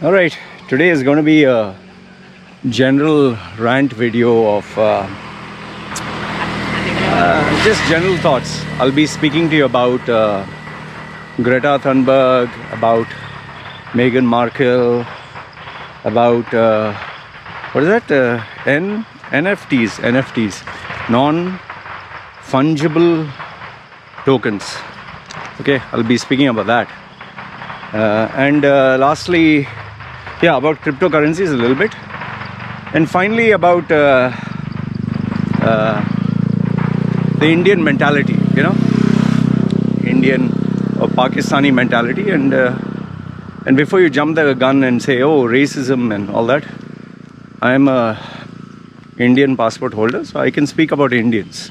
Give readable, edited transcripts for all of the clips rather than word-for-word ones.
All right, today is going to be a general rant video of just general thoughts. I'll be speaking to you about Greta Thunberg, about Meghan Markle, about what is that? NFTs, non-fungible tokens. Okay, I'll be speaking about that. And lastly, about cryptocurrencies a little bit. And finally about the Indian mentality, Indian or Pakistani mentality. And before you jump the gun and say, oh, racism and all that, I am a Indian passport holder, so I can speak about Indians.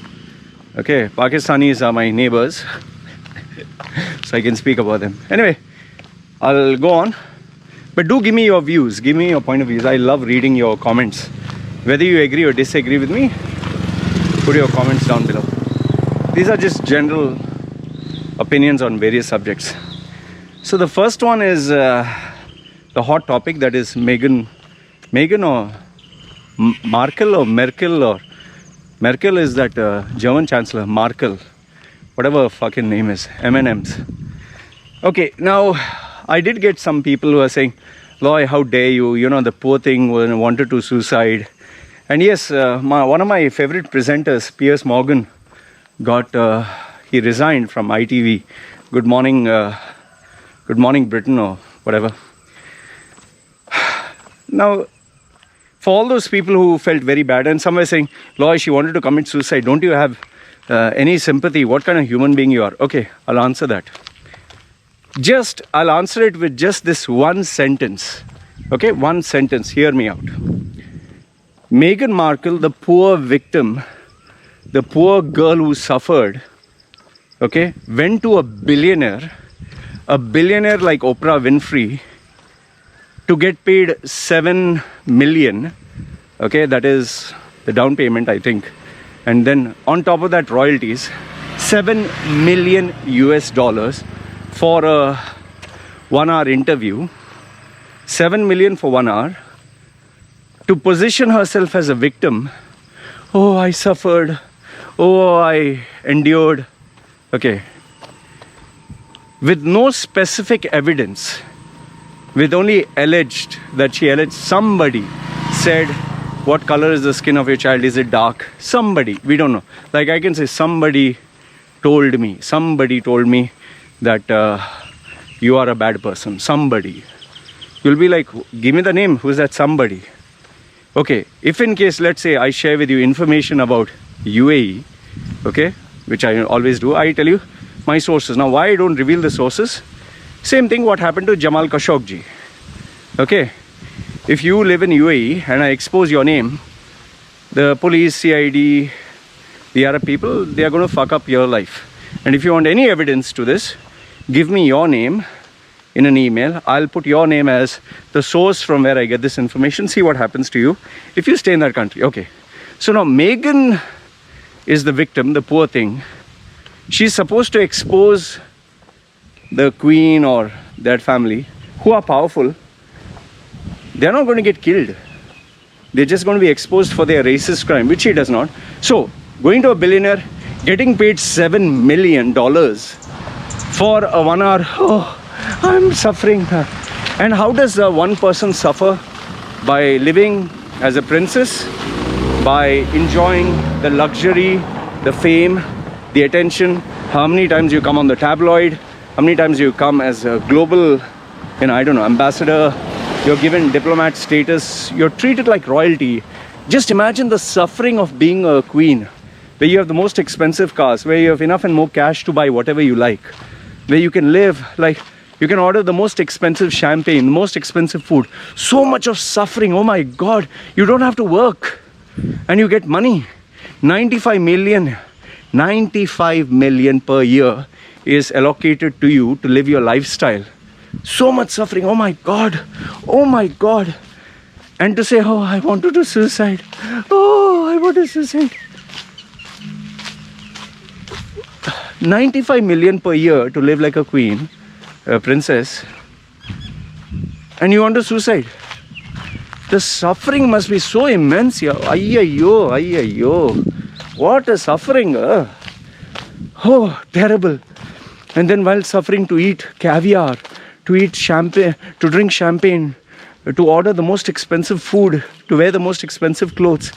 Okay, Pakistanis are my neighbors, so I can speak about them. Anyway, I'll go on, but do give me your views, give me your point of views. I love reading your comments. Whether you agree or disagree with me, put your comments down below. These are just general opinions on various subjects. So the first one is the hot topic, that is Meghan or Markle or Merkel, or Merkel is that German chancellor, Markle, whatever fucking name is, M&Ms. Okay, now I did get some people who are saying, Loy, how dare you, the poor thing wanted to suicide. And yes, one of my favorite presenters, Piers Morgan, he resigned from ITV, Good Morning Britain or whatever. Now, for all those people who felt very bad, and some were saying, Loy, she wanted to commit suicide, don't you have any sympathy? What kind of human being you are? Okay, I'll answer that. I'll answer it with just this one sentence. Okay, one sentence, hear me out. Meghan Markle, the poor victim, the poor girl who suffered, okay, went to a billionaire like Oprah Winfrey, to get paid $7 million, okay, that is the down payment, I think. And then on top of that, royalties, $7 million for a 1 hour interview, 7 million for 1 hour, to position herself as a victim. Oh, I suffered. Oh, I endured. Okay. With no specific evidence, with only somebody said, what color is the skin of your child? Is it dark? Somebody, we don't know. Like I can say, somebody told me that you are a bad person. Somebody. You'll be like, give me the name. Who's that somebody? Okay, if in case, let's say I share with you information about UAE, okay, which I always do, I tell you my sources. Now, why I don't reveal the sources? Same thing what happened to Jamal Khashoggi. Okay, if you live in UAE and I expose your name, the police, CID, the Arab people, they are going to fuck up your life. And if you want any evidence to this, give me your name in an email. I'll put your name as the source from where I get this information. See what happens to you if you stay in that country. Okay. So now Meghan is the victim, the poor thing. She's supposed to expose the queen or that family who are powerful. They're not going to get killed. They're just going to be exposed for their racist crime, which she does not. So going to a billionaire, getting paid $7 million for a 1 hour. Oh, I'm suffering. And how does one person suffer? By living as a princess, by enjoying the luxury, the fame, the attention. How many times you come on the tabloid? How many times you come as a global, ambassador? You're given diplomat status. You're treated like royalty. Just imagine the suffering of being a queen, where you have the most expensive cars, where you have enough and more cash to buy whatever you like, where you can live, like you can order the most expensive champagne, the most expensive food. So much of suffering. Oh my God, you don't have to work and you get money. 95 million per year is allocated to you to live your lifestyle. So much suffering. Oh my God. Oh my God. And to say, oh, I want to do suicide. Oh, I want to suicide. 95 million per year to live like a queen, a princess. and you want to suicide. The suffering must be so immense here. Ayyo, ayyo. What a suffering. Oh, terrible. And then while suffering, to eat caviar, to eat champagne, to drink champagne, to order the most expensive food, to wear the most expensive clothes.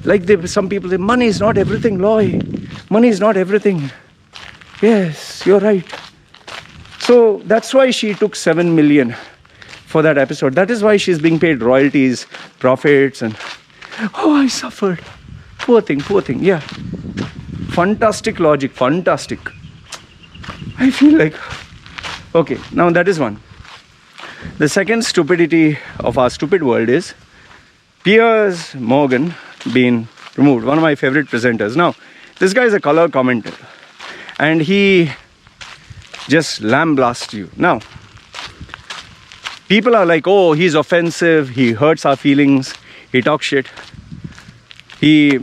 Like some people say, money is not everything, Loy. Money is not everything. Yes, you're right. So that's why she took 7 million for that episode. That is why she's being paid royalties, profits, and oh, I suffered. Poor thing, yeah. Fantastic logic, fantastic. I feel like, okay, now that is one. The second stupidity of our stupid world is Piers Morgan being removed. One of my favorite presenters. Now, this guy is a color commentator, and he just lambasts you. Now, people are like, oh, he's offensive, he hurts our feelings, he talks shit. He,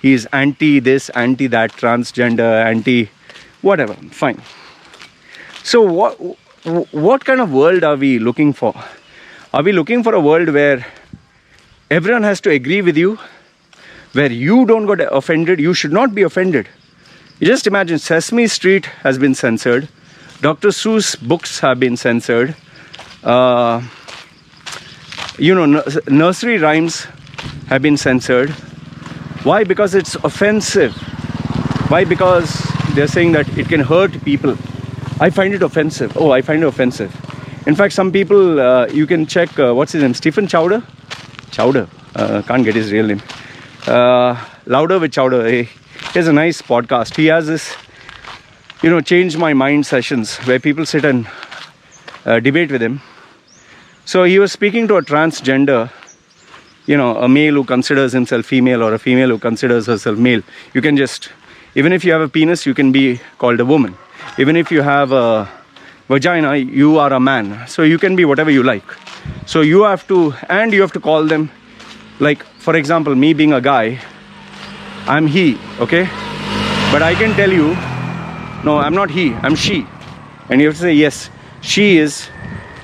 he's anti this, anti that, transgender, anti whatever. Fine. So what kind of world are we looking for? Are we looking for a world where everyone has to agree with you, where you don't get offended? You should not be offended. You just imagine, Sesame Street has been censored, Dr. Seuss books have been censored, nursery rhymes have been censored. Why? Because it's offensive. Why? Because they're saying that it can hurt people. I find it offensive. Oh, I find it offensive. In fact, some people, you can check, what's his name? Stephen Chowder? Can't get his real name. Louder with Chowder. He has a nice podcast. He has this, change my mind sessions where people sit and debate with him. So he was speaking to a transgender, a male who considers himself female or a female who considers herself male. You can just, even if you have a penis, you can be called a woman. Even if you have a vagina, you are a man. So you can be whatever you like. So you have to call them, like, for example, me being a guy, I'm he, okay? But I can tell you, no, I'm not he, I'm she. And you have to say, yes, she is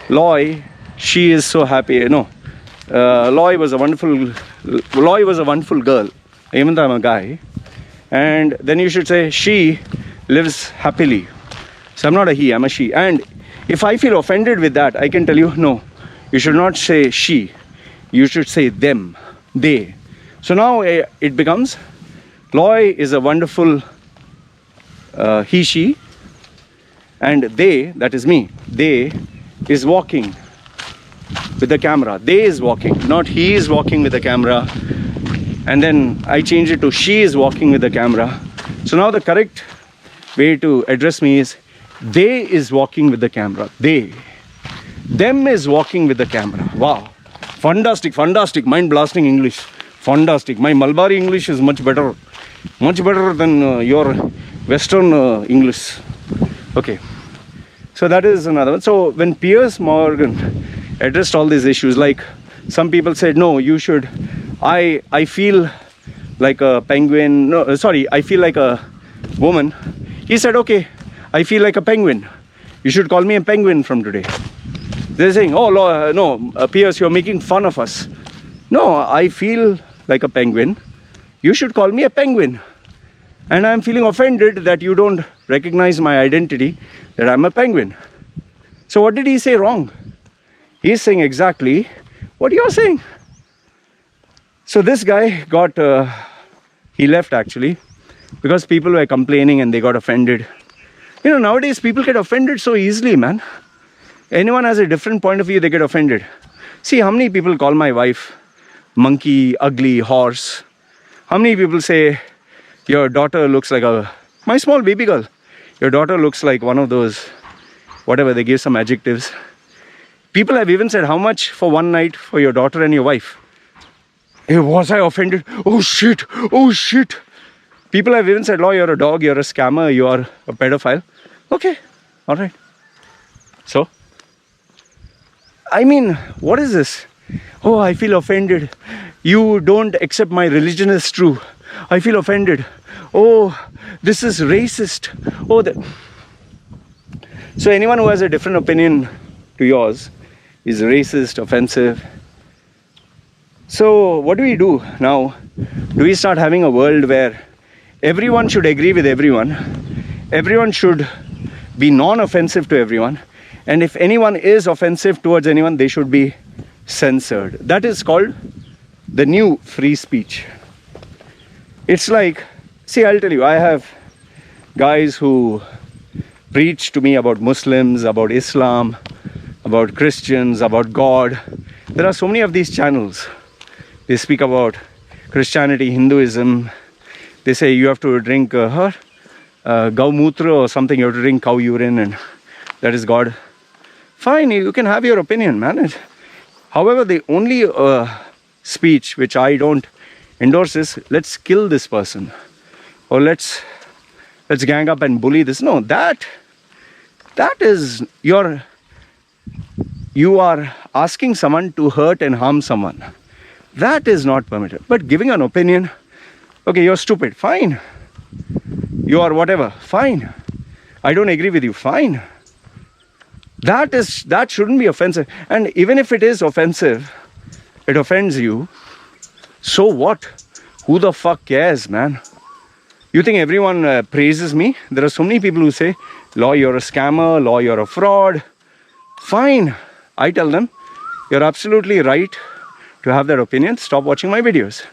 Loy, she is so happy. No, Loy was a wonderful girl, even though I'm a guy. And then you should say, she lives happily. So I'm not a he, I'm a she. And if I feel offended with that, I can tell you, no, you should not say she, you should say them, they. So now it becomes, Loy is a wonderful he, she, and they, that is me, they is walking with the camera. They is walking, not he is walking with the camera. And then I change it to she is walking with the camera. So now the correct way to address me is they is walking with the camera. They. Them is walking with the camera. Wow. Fantastic, mind blasting English. Fantastic. My Malbari English is much better than your Western English. Okay. So that is another one. So when Piers Morgan addressed all these issues, like some people said, no, you should, I feel like a penguin. No, sorry, I feel like a woman. He said, okay, I feel like a penguin. You should call me a penguin from today. They're saying, oh, no, Piers, you're making fun of us. No, I feel like a penguin. You should call me a penguin. And I'm feeling offended that you don't recognize my identity, that I'm a penguin. So what did he say wrong? He's saying exactly what you're saying. So this guy he left actually, because people were complaining and they got offended. Nowadays people get offended so easily, man. Anyone has a different point of view, they get offended. See, how many people call my wife monkey, ugly, horse? How many people say, your daughter looks like my small baby girl, your daughter looks like one of those, whatever, they give some adjectives. People have even said, how much for one night for your daughter and your wife? Hey, was I offended? Oh shit. People have even said, oh, you're a dog, you're a scammer, you are a pedophile. Okay, all right. So, I mean, what is this? Oh, I feel offended. You don't accept my religion as true. I feel offended. Oh, this is racist. Oh, that. So anyone who has a different opinion to yours, is racist, offensive. So what do we do now? Do we start having a world where everyone should agree with everyone? Everyone should be non-offensive to everyone. And if anyone is offensive towards anyone, they should be censored. That is called the new free speech. It's like, see, I'll tell you, I have guys who preach to me about Muslims, about Islam, about Christians, about God. There are so many of these channels. They speak about Christianity, Hinduism. They say you have to drink Gaumutra or something, you have to drink cow urine, and that is God. Fine, you can have your opinion, man. However, the only speech which I don't endorse is, let's kill this person, or let's gang up and bully this. No, that is you are asking someone to hurt and harm someone. That is not permitted. But giving an opinion, okay, you're stupid, fine. You are whatever, fine. I don't agree with you, fine. That shouldn't be offensive. And even if it is offensive, it offends you, so what? Who the fuck cares, man? You think everyone praises me? There are so many people who say, Law, you're a scammer, Law, you're a fraud. Fine. I tell them, you're absolutely right to have that opinion. Stop watching my videos.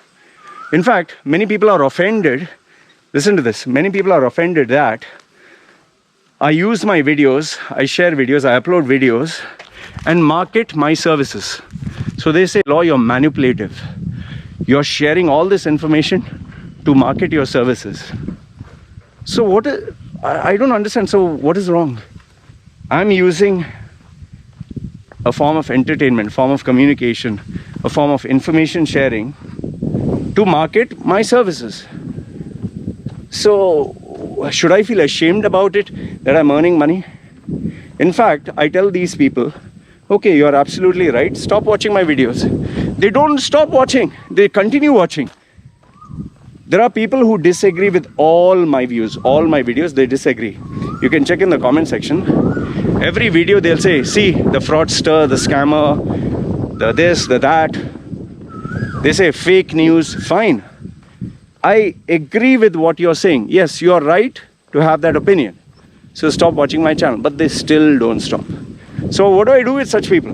In fact, many people are offended. Listen to this. Many people are offended that I use my videos, I share videos, I upload videos and market my services. So they say, Law, you're manipulative. You're sharing all this information to market your services. So I don't understand. So what is wrong? I'm using a form of entertainment, form of communication, a form of information sharing to market my services. So should I feel ashamed about it that I'm earning money? In fact, I tell these people, okay, you're absolutely right. Stop watching my videos. They don't stop watching. They continue watching. There are people who disagree with all my views, all my videos, they disagree. You can check in the comment section. Every video they'll say, see, the fraudster, the scammer, the this, the that. They say fake news, fine. I agree with what you're saying. Yes, you're right to have that opinion. So stop watching my channel. But they still don't stop. So what do I do with such people?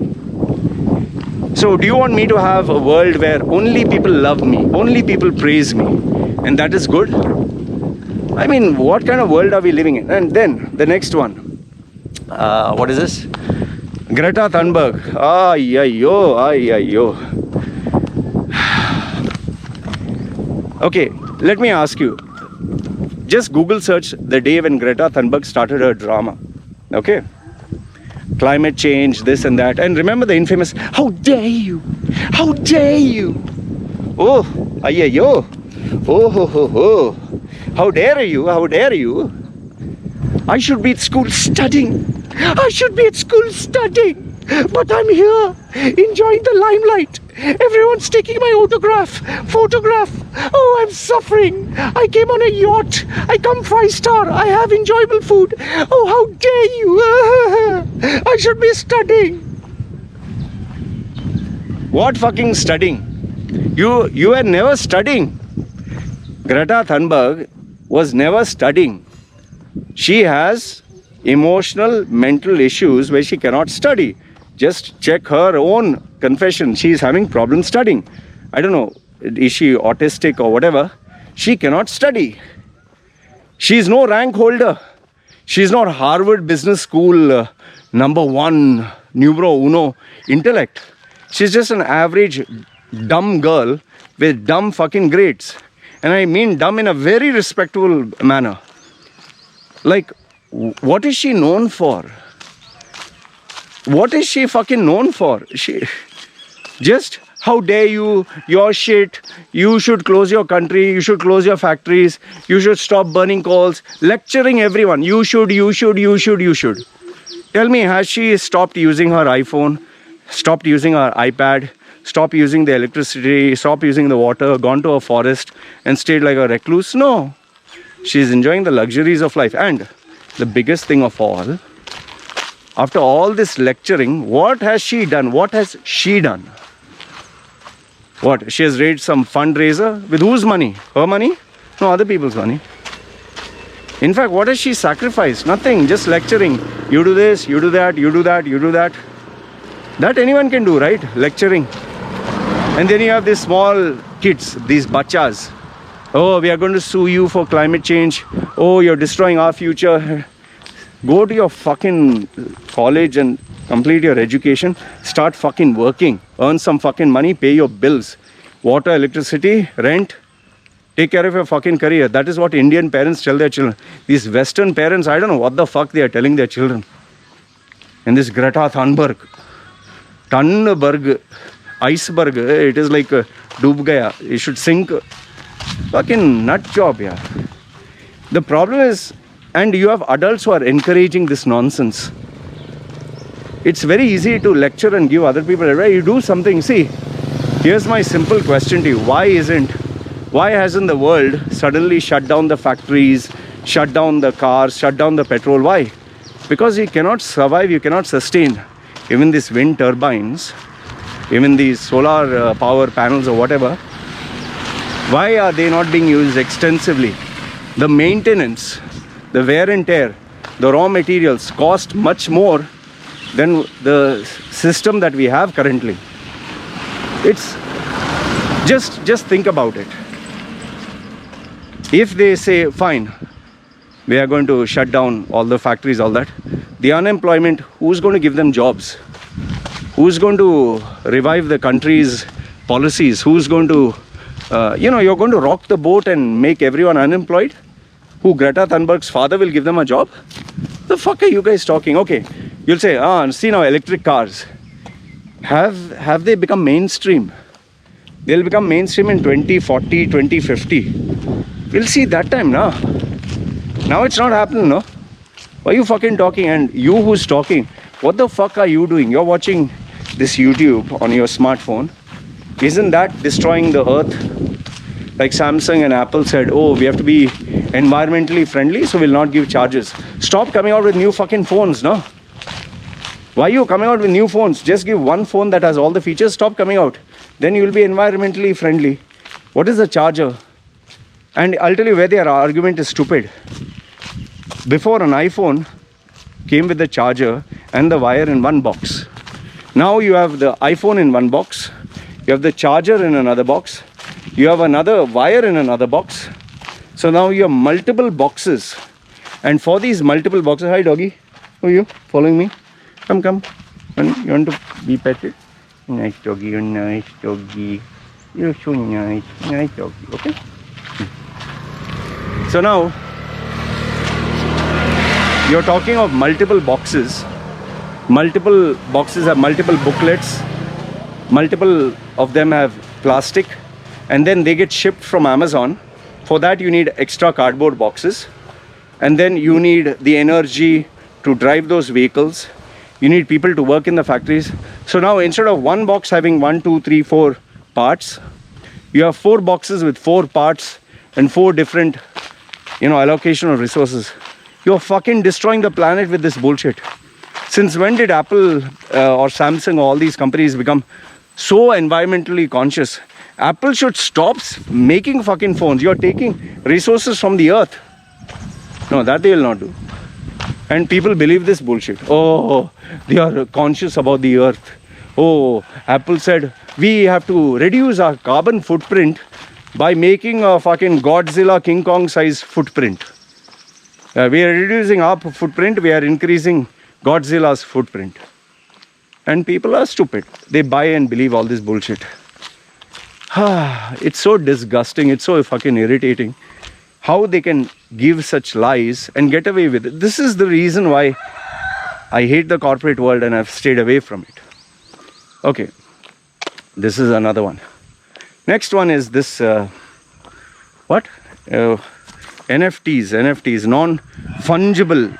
So do you want me to have a world where only people love me, only people praise me, and that is good? I mean, what kind of world are we living in? And then the next one. What is this? Greta Thunberg. Ay-ay-yo. Okay, let me ask you. Just Google search the day when Greta Thunberg started her drama. Okay? Climate change, this and that. And remember the infamous, how dare you? How dare you? Oh, ay-ay-yo. Oh, ho, ho, ho. How dare you? How dare you? I should be at school studying. I should be at school studying. But I'm here enjoying the limelight. Everyone's taking my photograph. Oh, I'm suffering. I came on a yacht. I come 5-star. I have enjoyable food. Oh, how dare you? I should be studying. What fucking studying? You were never studying. Greta Thunberg was never studying. She has emotional, mental issues where she cannot study. Just check her own confession. She is having problems studying. I don't know, is she autistic or whatever? She cannot study. She is no rank holder. She is not Harvard Business School #1, numero uno intellect. She's just an average dumb girl with dumb fucking grades. And I mean dumb in a very respectable manner. Like, what is she known for? What is she fucking known for? She just, how dare you, your shit, you should close your country, you should close your factories, you should stop burning coals, lecturing everyone, you should. Tell me, has she stopped using her iPhone, stopped using her iPad, stopped using the electricity, stopped using the water, gone to a forest and stayed like a recluse? No. She's enjoying the luxuries of life. And the biggest thing of all, After all this lecturing, what has she done? What has she done? What? She has raised some fundraiser. With whose money? Her money? No, other people's money. In fact, what has she sacrificed? Nothing. Just lecturing. You do this, you do that, you do that, you do that. That anyone can do, right? Lecturing. And then you have these small kids, these bachas. Oh, we are going to sue you for climate change. Oh, you're destroying our future. Go to your fucking college and complete your education. Start fucking working. Earn some fucking money. Pay your bills. Water, electricity, rent. Take care of your fucking career. That is what Indian parents tell their children. These Western parents, I don't know what the fuck they are telling their children. And this Greta Thunberg. Iceberg. It is like Doob Gaya. It should sink. Fucking nut job, yeah. The problem is, and you have adults who are encouraging this nonsense. It's very easy to lecture and give other people advice. You do something. See, here's my simple question to you. Why hasn't the world suddenly shut down the factories, shut down the cars, shut down the petrol? Why? Because you cannot survive, you cannot sustain. Even these wind turbines, even these solar power panels or whatever, why are they not being used extensively? The maintenance, the wear and tear, the raw materials cost much more than the system that we have currently. It's just think about it. If they say, fine, we are going to shut down all the factories, all that, the unemployment, who's going to give them jobs? Who's going to revive the country's policies? Who's going to, you're going to rock the boat and make everyone unemployed? Who, Greta Thunberg's father will give them a job? The fuck are you guys talking? Okay, you'll say, see now electric cars. Have they become mainstream? They'll become mainstream in 2040, 2050. We'll see that time, now. Now it's not happening, no? Why are you fucking talking? And you who's talking, what the fuck are you doing? You're watching this YouTube on your smartphone. Isn't that destroying the earth? Like Samsung and Apple said, oh, we have to be environmentally friendly, so we'll not give charges. Stop coming out with new fucking phones, no? Why are you coming out with new phones? Just give one phone that has all the features. Stop coming out. Then you will be environmentally friendly. What is the charger? And I'll tell you where their argument is stupid. Before, an iPhone came with the charger and the wire in one box. Now you have the iPhone in one box. You have the charger in another box. You have another wire in another box. So now you have multiple boxes. And for these multiple boxes, hi doggy, who are you? Following me? Come. You want to be petted? Nice doggy, you're nice doggy. You're so nice. Nice doggy, okay? So now, you're talking of multiple boxes. Multiple boxes have multiple booklets. Multiple of them have plastic. And then they get shipped from Amazon. For that you need extra cardboard boxes. And then you need the energy to drive those vehicles. You need people to work in the factories. So now instead of one box having 1, 2, 3, 4 parts, you have 4 boxes with 4 parts and 4 different, allocation of resources. You're fucking destroying the planet with this bullshit. Since when did Apple or Samsung or all these companies become so environmentally conscious? Apple should stop making fucking phones. You're taking resources from the earth. No, that they will not do. And people believe this bullshit. Oh, they are conscious about the earth. Oh, Apple said we have to reduce our carbon footprint by making a fucking Godzilla King Kong size footprint. We are reducing our footprint, we are increasing Godzilla's footprint. And people are stupid. They buy and believe all this bullshit. It's so disgusting, it's so fucking irritating. How they can give such lies and get away with it. This is the reason why I hate the corporate world and I've stayed away from it. Okay, this is another one. Next one is this, NFTs, non-fungible,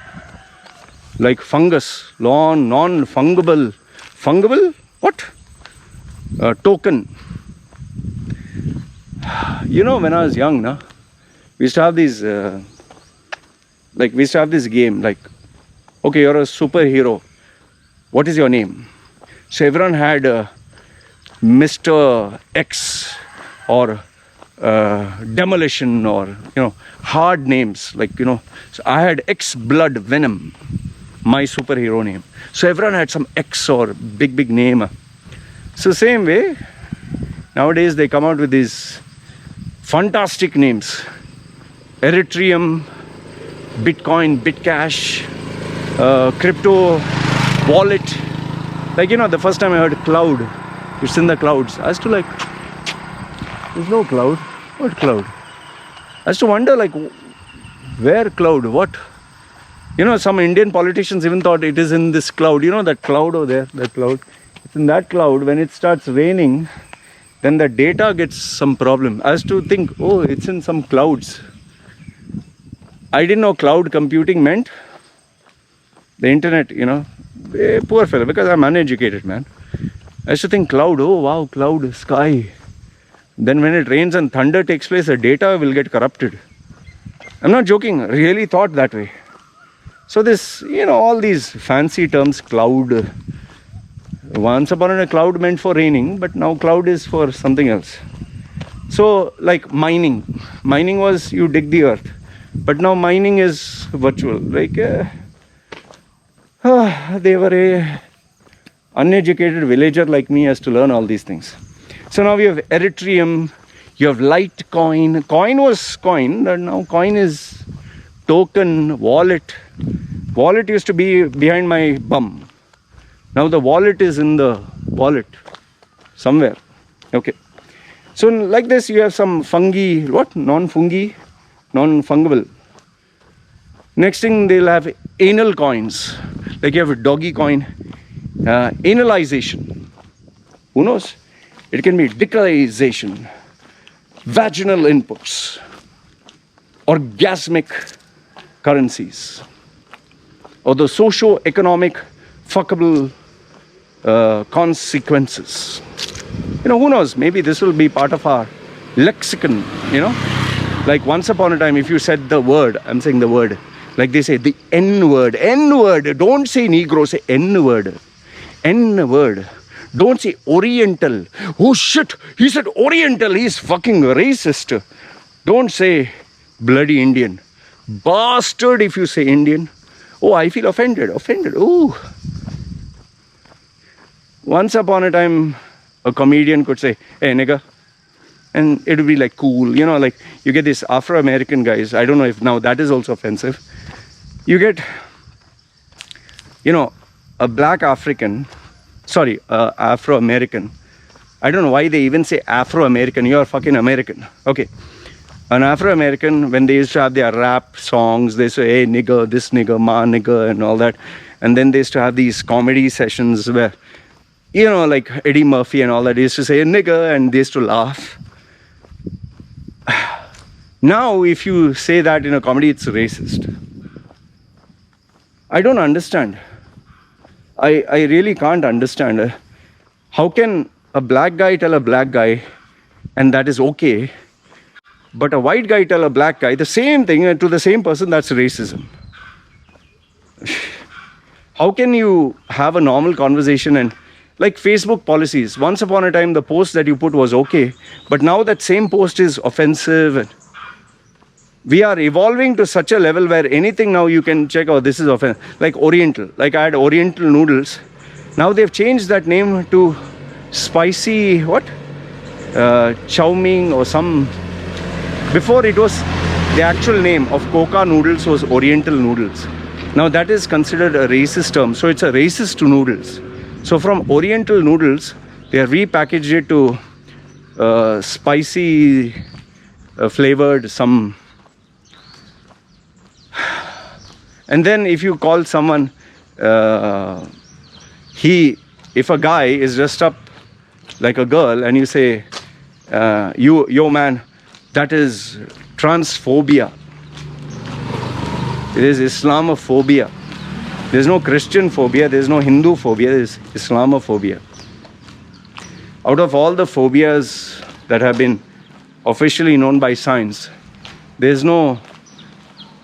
like fungus, non-fungible, what? Token. When I was young, we used to have these, we used to have this game, like, okay, you're a superhero. what is your name? So everyone had Mr. X or Demolition or, hard names. Like, so I had X Blood Venom, my superhero name. So everyone had some X or big name. So same way, nowadays they come out with these fantastic names. Ethereum, Bitcoin, Bitcash, crypto, wallet. Like, the first time I heard cloud, it's in the clouds. I used to like, there's no cloud. What cloud? I used to wonder, like, where cloud? What? Some Indian politicians even thought it is in this cloud. That cloud over there, that cloud. It's in that cloud. When it starts raining, then the data gets some problem. I used to think, oh, it's in some clouds. I didn't know cloud computing meant the internet, poor fellow, because I'm uneducated, man. I used to think cloud, oh wow, cloud, sky. Then when it rains and thunder takes place, the data will get corrupted. I'm not joking, I really thought that way. So this, all these fancy terms, cloud. Once upon a cloud meant for raining, but now cloud is for something else. So like mining. Mining was you dig the earth. But now mining is virtual. Like they were a uneducated villager like me has to learn all these things. So now we have Ethereum, you have Litecoin. Coin was coin, and now coin is token, wallet. Wallet used to be behind my bum. Now the wallet is in the wallet somewhere. Okay. So like this you have some fungi, what? Non-fungi, non-fungible. Next thing they'll have anal coins. Like you have a doggy coin. Analization. Who knows? It can be decalization. Vaginal inputs. Orgasmic currencies. Or the socio-economic fuckable consequences. Who knows? Maybe this will be part of our lexicon, Like once upon a time, if you said the word, I'm saying the word, like they say the N-word, N-word, don't say Negro, say N-word, N-word. Don't say Oriental. Oh shit, he said Oriental, he's fucking racist. Don't say bloody Indian. Bastard if you say Indian. Oh, I feel offended, ooh. Once upon a time, a comedian could say, hey nigga, and it would be like cool, like you get these Afro-American guys. I don't know if now that is also offensive. You get, a black African, Afro-American. I don't know why they even say Afro-American. You're fucking American. Okay. An Afro-American, when they used to have their rap songs, they say, hey nigga, this nigga, ma nigga, and all that. And then they used to have these comedy sessions where, like Eddie Murphy and all that, he used to say nigga, and they used to laugh. Now, if you say that in a comedy, it's racist. I don't understand. I really can't understand. How can a black guy tell a black guy, and that is okay, but a white guy tell a black guy the same thing to the same person? That's racism. How can you have a normal conversation? And like Facebook policies, once upon a time the post that you put was okay, but now that same post is offensive. And we are evolving to such a level where anything now you can check, oh, this is offensive. Like Oriental, like I had Oriental noodles. Now they've changed that name to spicy, what? Chow Mein or some. Before it was, the actual name of Coca noodles was Oriental noodles. Now that is considered a racist term. So it's a racist to noodles. So from Oriental noodles, they have repackaged it to spicy flavored some. And then if you call someone, if a guy is dressed up like a girl and you say, yo man, that is transphobia. It is Islamophobia. There's no Christian phobia, there's no Hindu phobia, there's Islamophobia. Out of all the phobias that have been officially known by science, there's no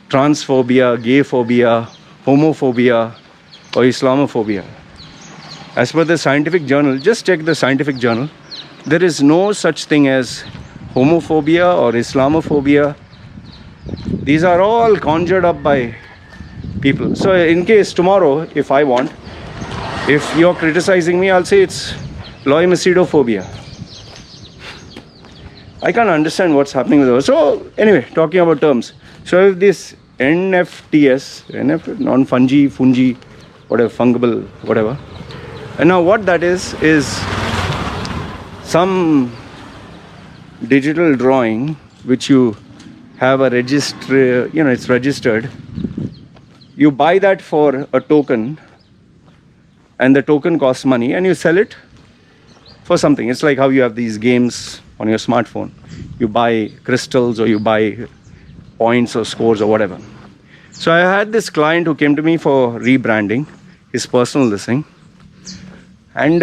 transphobia, gay phobia, homophobia, or Islamophobia. As per the scientific journal, just check the scientific journal, there is no such thing as homophobia or Islamophobia. These are all conjured up by people. So in case tomorrow, if I want, if you're criticizing me, I'll say it's loimicidophobia. I can't understand what's happening with those. So anyway, talking about terms. So if this NFTs, non-fungi, whatever, fungible, whatever. And now what that is some digital drawing which you have a register, it's registered. You buy that for a token, and the token costs money, and you sell it for something. It's like how you have these games on your smartphone. You buy crystals, or you buy points or scores or whatever. So I had this client who came to me for rebranding his personal listing, and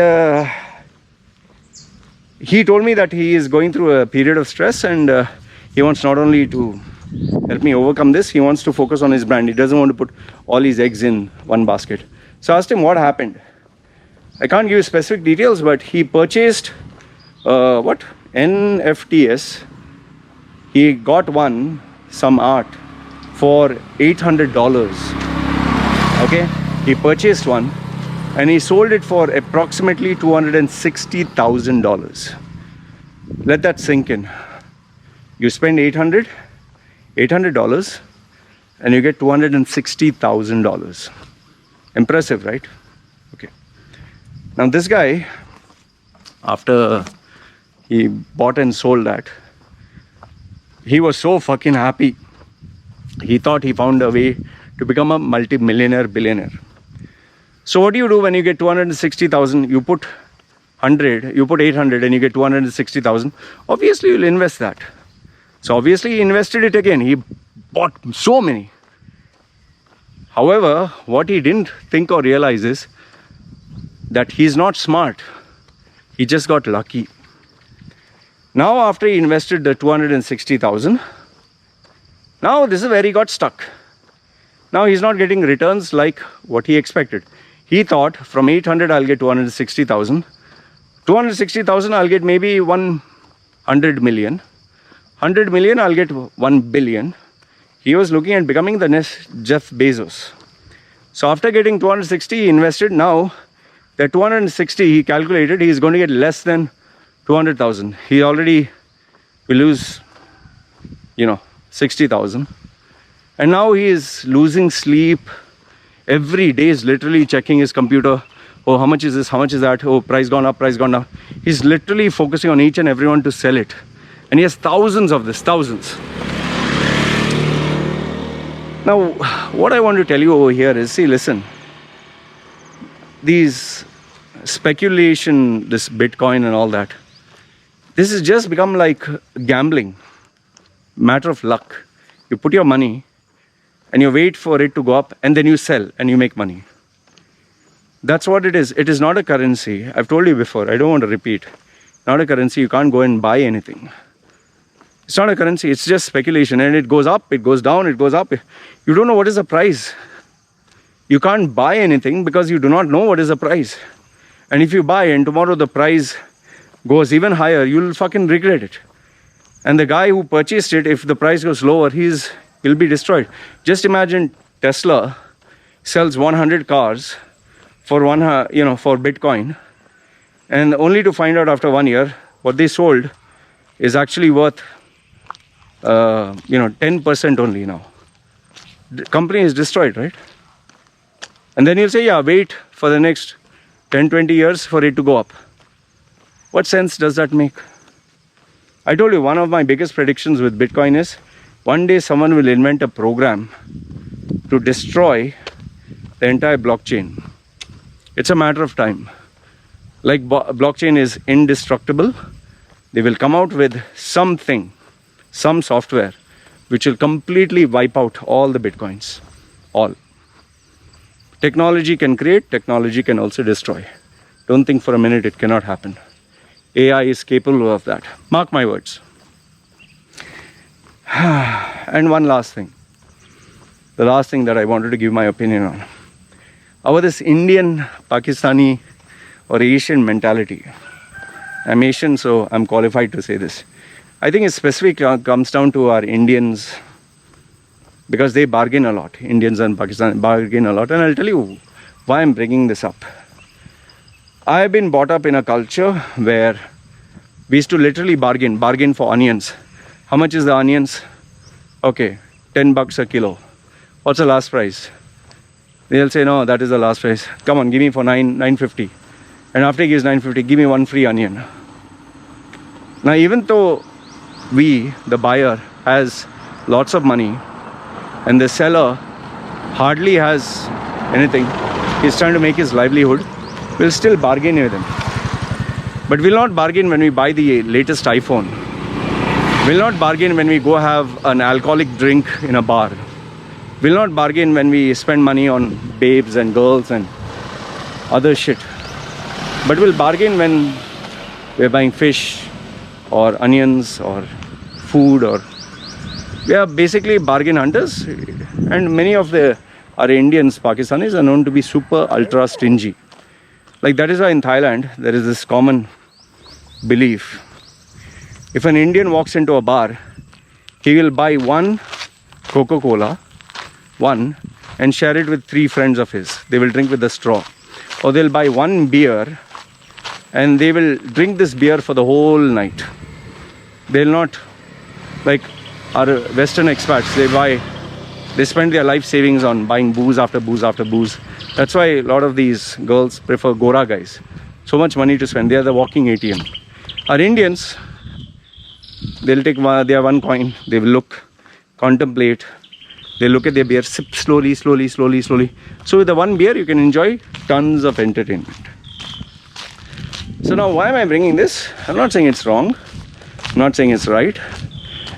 he told me that he is going through a period of stress, and he wants not only to help me overcome this, he wants to focus on his brand. He doesn't want to put all his eggs in one basket. So I asked him what happened. I can't give you specific details, but he purchased NFTs. He got some art for $800. Okay, he purchased one and he sold it for approximately $260,000. Let that sink in. You spend $800 and you get $260,000. Impressive, right? Okay. Now this guy, after he bought and sold that, he was so fucking happy. He thought he found a way to become a multi-millionaire, billionaire. So what do you do when you get 260,000? You put 100, you put 800 and you get 260,000. Obviously you'll invest that. So obviously he invested it again. He bought so many. However, what he didn't think or realize is that he's not smart. He just got lucky. Now after he invested the 260,000, now this is where he got stuck. Now he's not getting returns like what he expected. He thought from 800 I'll get 260,000. 260,000 I'll get maybe 100 million. 100 million I'll get 1 billion. He was looking at becoming the next Jeff Bezos. So after getting 260, he invested. Now the 260 he calculated he is going to get less than 200,000. He already will lose 60,000. And now he is losing sleep. Every day is literally checking his computer. Oh, how much is this? How much is that? Oh, price gone up, price gone down. He's literally focusing on each and everyone to sell it. And he has thousands of this, thousands. Now, what I want to tell you over here is, see, listen. These speculation, this Bitcoin and all that, this has just become like gambling. Matter of luck. You put your money and you wait for it to go up and then you sell and you make money. That's what it is. It is not a currency. I've told you before. I don't want to repeat. Not a currency. You can't go and buy anything. It's not a currency. It's just speculation. And it goes up, it goes down, it goes up. You don't know what is the price. You can't buy anything because you do not know what is the price. And if you buy and tomorrow the price goes even higher, you'll fucking regret it. And the guy who purchased it, if the price goes lower, he'll be destroyed. Just imagine Tesla sells 100 cars for for Bitcoin, and only to find out after 1 year what they sold is actually worth 10% only now. The company is destroyed, right? And then you'll say, yeah, wait for the next 10-20 years for it to go up. What sense does that make? I told you one of my biggest predictions with Bitcoin is one day someone will invent a program to destroy the entire blockchain. It's a matter of time. Like blockchain is indestructible, they will come out with something, some software, which will completely wipe out all the Bitcoins. All. Technology can create, technology can also destroy. Don't think for a minute it cannot happen. AI is capable of that. Mark my words. And one last thing. The last thing that I wanted to give my opinion on. Our this Indian-Pakistani or Asian mentality. I'm Asian, so I'm qualified to say this. I think it specifically comes down to our Indians, because they bargain a lot. Indians and Pakistan bargain a lot, and I'll tell you why I'm bringing this up. I've been brought up in a culture where we used to literally bargain for onions. How much is the onions? Okay, $10 a kilo. What's the last price? They'll say, no, that is the last price. Come on, give me for $9.50. And after he gives $9.50, give me one free onion. Now, even though we, the buyer, has lots of money, and the seller hardly has anything, he's trying to make his livelihood, we'll still bargain with him. But we'll not bargain when we buy the latest iPhone. We'll not bargain when we go have an alcoholic drink in a bar. We'll not bargain when we spend money on babes and girls and other shit. But we'll bargain when we're buying fish or onions or food, or we are basically bargain hunters. And many of our Indians, Pakistanis, are known to be super ultra stingy. Like, that is why in Thailand there is this common belief. If an Indian walks into a bar, he will buy one Coca-Cola, and share it with 3 friends of his. They will drink with a straw. Or they'll buy one beer and they will drink this beer for the whole night. They'll not, like our Western expats, they spend their life savings on buying booze after booze after booze. That's why a lot of these girls prefer Gora guys. So much money to spend. They are the walking ATM. Our Indians, they'll take their one coin, they will look, contemplate, they look at their beer, sip slowly. So with the one beer, you can enjoy tons of entertainment. So now, why am I bringing this? I'm not saying it's wrong. I'm not saying it's right.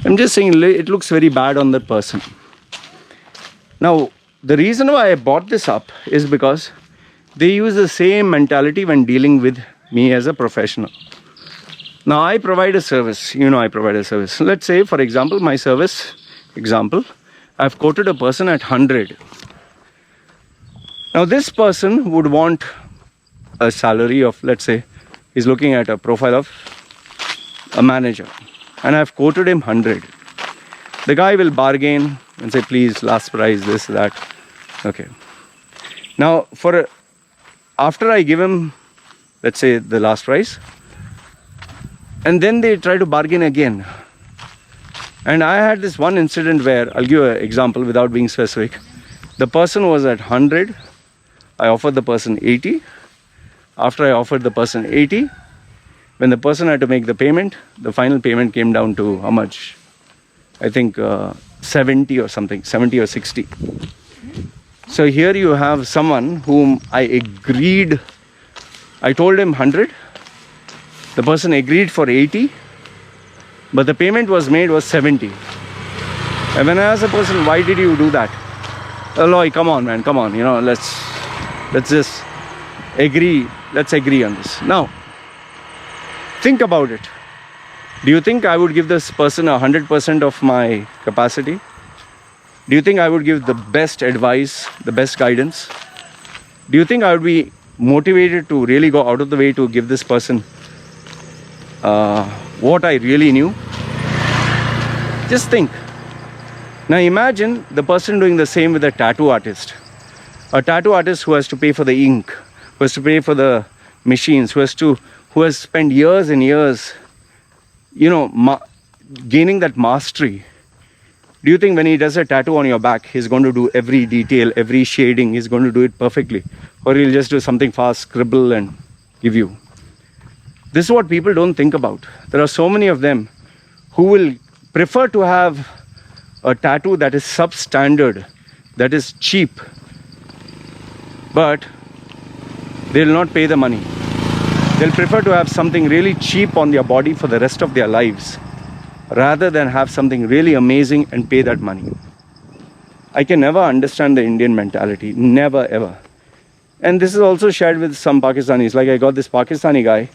I'm just saying it looks very bad on that person. Now, the reason why I brought this up is because they use the same mentality when dealing with me as a professional. Now, I provide a service. I provide a service. Let's say, for example, my service example, I've quoted a person at 100. Now, this person would want a salary of, let's say, he's looking at a profile of a manager, and I've quoted him 100. The guy will bargain and say, please, last price, this, that. Okay. Now, after I give him, let's say, the last price, and then they try to bargain again. And I had this one incident where, I'll give an example without being specific. The person was at 100. I offered the person 80. After I offered the person 80, when the person had to make the payment, the final payment came down to how much? I think 70 or something, 70 or 60. So here you have someone whom I told him 100. The person agreed for 80. But the payment was 70. And when I asked the person, why did you do that? Aloy, come on, man, come on. Let's just agree. Let's agree on this. Now, think about it. Do you think I would give this person 100% of my capacity? Do you think I would give the best advice, the best guidance? Do you think I would be motivated to really go out of the way to give this person what I really knew? Just think. Now imagine the person doing the same with a tattoo artist. A tattoo artist who has to pay for the ink, who has to pay for the machines, who has spent years and years, gaining that mastery. Do you think when he does a tattoo on your back, he's going to do every detail, every shading, he's going to do it perfectly? Or he'll just do something fast, scribble and give you? This is what people don't think about. There are so many of them who will prefer to have a tattoo that is substandard, that is cheap, but they'll not pay the money. They'll prefer to have something really cheap on their body for the rest of their lives, rather than have something really amazing and pay that money. I can never understand the Indian mentality, never ever. And this is also shared with some Pakistanis. Like, I got this Pakistani guy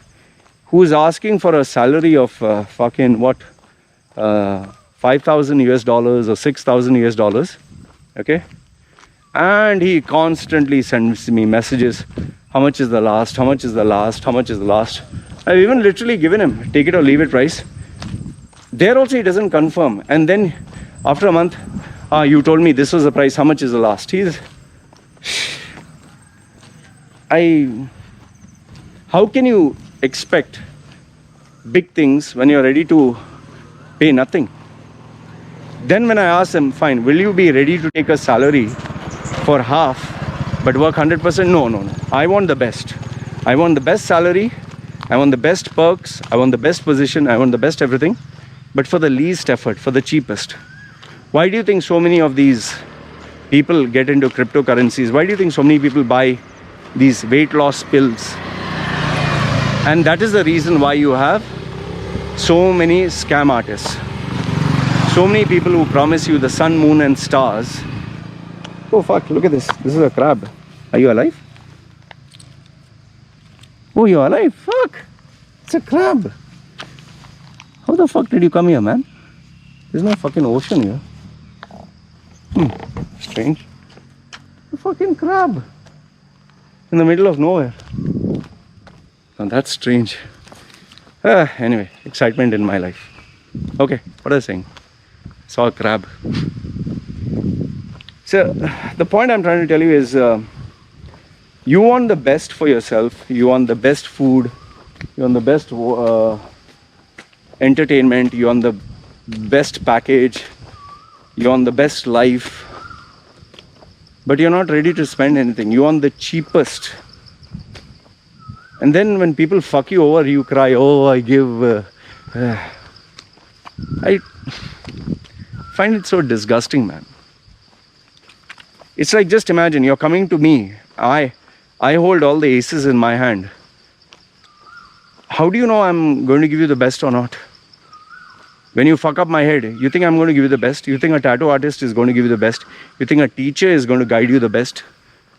who is asking for a salary of $5,000 or $6,000, okay? And he constantly sends me messages. how much is the last, how much is the last, how much is the last. I've even literally given him take it or leave it price. There also he doesn't confirm. And then after a month, you told me this was the price, how much is the last? How can you expect big things when you're ready to pay nothing? Then when I asked him, fine, will you be ready to take a salary for half but work 100%? No. I want the best. I want the best salary. I want the best perks. I want the best position. I want the best everything. But for the least effort, for the cheapest. Why do you think so many of these people get into cryptocurrencies? Why do you think so many people buy these weight loss pills? And that is the reason why you have so many scam artists. So many people who promise you the sun, moon and stars. Oh fuck, look at this. This is a crab. Are you alive? Oh, you're alive? Fuck. It's a crab. How the fuck did you come here, man? There's no fucking ocean here. Strange. A fucking crab. In the middle of nowhere. Now that's strange. Anyway, excitement in my life. Okay, what was I saying? Saw a crab. So the point I'm trying to tell you is you want the best for yourself. You want the best food. You want the best entertainment. You want the best package. You want the best life. But you're not ready to spend anything. You want the cheapest. And then when people fuck you over, you cry, oh, I give... I find it so disgusting, man. It's like, just imagine, you're coming to me. I hold all the aces in my hand. How do you know I'm going to give you the best or not? When you fuck up my head, you think I'm going to give you the best? You think a tattoo artist is going to give you the best? You think a teacher is going to guide you the best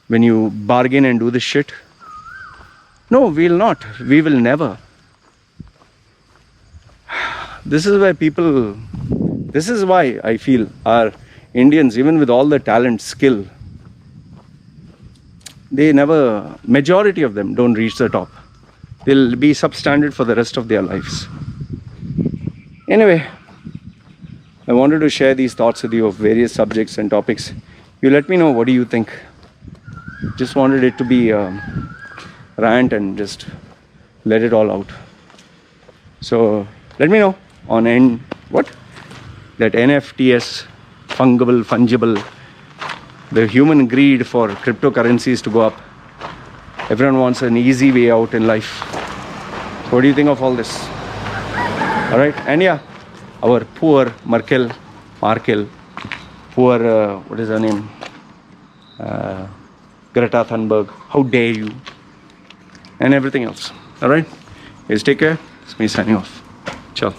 when you bargain and do this shit? No, we'll not. We will never. This is why I feel our Indians, even with all the talent, skill, majority of them don't reach the top. They'll be substandard for the rest of their lives. Anyway, I wanted to share these thoughts with you of various subjects and topics. You let me know, what do you think? Just wanted it to be a rant and just let it all out. So let me know on that NFTs, fungible, the human greed for cryptocurrencies to go up. Everyone wants an easy way out in life. What do you think of all this? All right, and yeah, our poor Merkel, poor, what is her name? Greta Thunberg, how dare you? And everything else. All right, guys, take care. It's me signing off. Ciao.